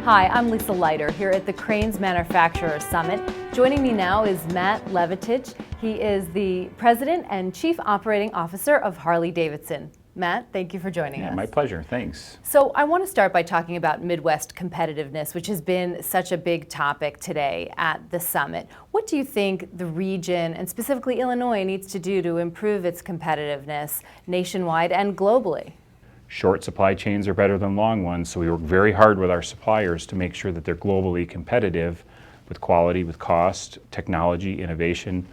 Hi, I'm Lisa Leiter here at the Crain's Manufacturer Summit. Joining me now is Matt Levatich. He is the President and Chief Operating Officer of Harley-Davidson. Matt, thank you for joining us. My pleasure, thanks. So I want to start by talking about Midwest competitiveness, which has been such a big topic today at the summit. What do you think the region, and specifically Illinois, needs to do to improve its competitiveness nationwide and globally? Short supply chains are better than long ones, so we work very hard with our suppliers to make sure that they're globally competitive with quality, with cost, technology, innovation.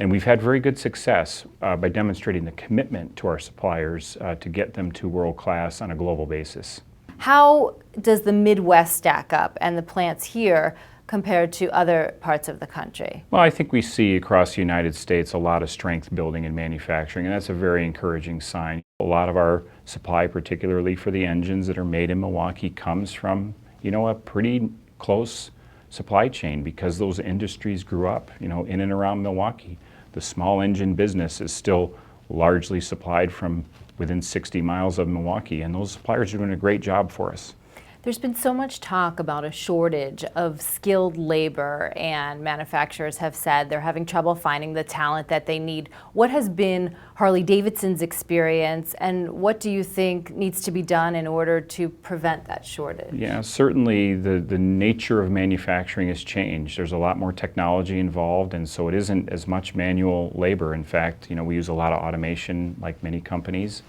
And we've had very good success by demonstrating the commitment to our suppliers to get them to world class on a global basis. How does the Midwest stack up and the plants here compared to other parts of the country? Well, I think we see across the United States a lot of strength building in manufacturing, and that's a very encouraging sign. A lot of our supply, particularly for the engines that are made in Milwaukee, comes from, a pretty close supply chain because those industries grew up, in and around Milwaukee. The small engine business is still largely supplied from within 60 miles of Milwaukee, and those suppliers are doing a great job for us. There's been so much talk about a shortage of skilled labor, and manufacturers have said they're having trouble finding the talent that they need. What has been Harley-Davidson's experience, and what do you think needs to be done in order to prevent that shortage? Yeah, certainly the nature of manufacturing has changed. There's a lot more technology involved, and so it isn't as much manual labor. In fact, we use a lot of automation like many companies.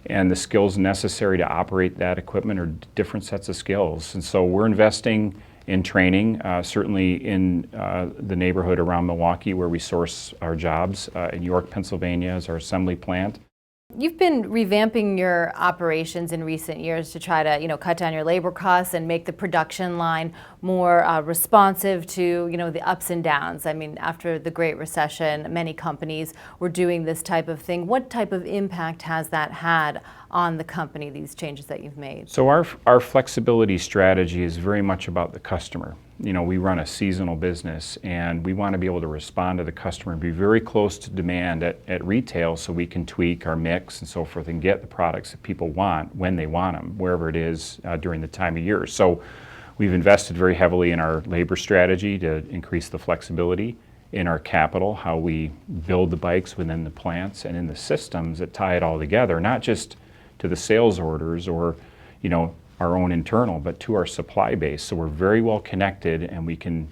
And the skills necessary to operate that equipment are different sets of skills. And so we're investing in training, certainly in the neighborhood around Milwaukee where we source our jobs. In York, Pennsylvania is our assembly plant. You've been revamping your operations in recent years to try to, cut down your labor costs and make the production line more responsive to, the ups and downs. I mean, after the Great Recession, many companies were doing this type of thing. What type of impact has that had on the company, these changes that you've made? So our flexibility strategy is very much about the customer. We run a seasonal business, and we want to be able to respond to the customer and be very close to demand at retail so we can tweak our mix and so forth and get the products that people want when they want them, wherever it is during the time of year. So we've invested very heavily in our labor strategy to increase the flexibility, in our capital, how we build the bikes within the plants, and in the systems that tie it all together, not just to the sales orders or, our own internal, but to our supply base. So we're very well connected, and we can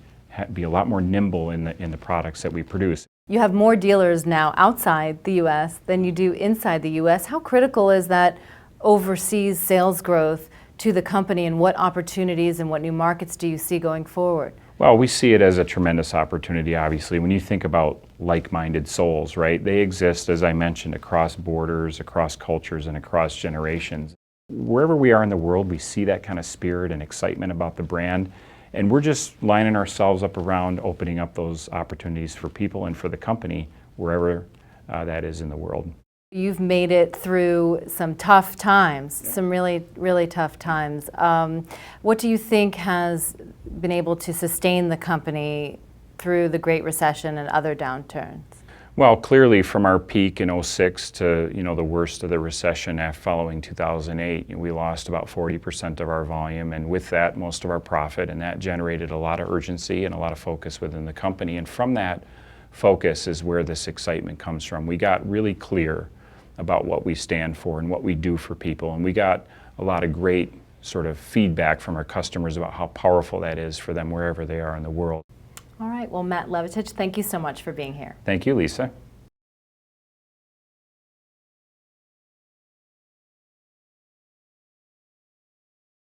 be a lot more nimble in the products that we produce. You have more dealers now outside the U.S. than you do inside the U.S. How critical is that overseas sales growth to the company, and what opportunities and what new markets do you see going forward? Well, we see it as a tremendous opportunity, obviously. When you think about like-minded souls, right? They exist, as I mentioned, across borders, across cultures, and across generations. Wherever we are in the world, we see that kind of spirit and excitement about the brand, and we're just lining ourselves up around opening up those opportunities for people and for the company wherever that is in the world. You've made it through some tough times, some really, really tough times. What do you think has been able to sustain the company through the Great Recession and other downturns? Well, clearly from our peak in '06 to the worst of the recession following 2008, we lost about 40% of our volume, and with that, most of our profit, and that generated a lot of urgency and a lot of focus within the company. And from that focus is where this excitement comes from. We got really clear about what we stand for and what we do for people, and we got a lot of great sort of feedback from our customers about how powerful that is for them wherever they are in the world. All right, well, Matt Levatich, thank you so much for being here. Thank you, Lisa.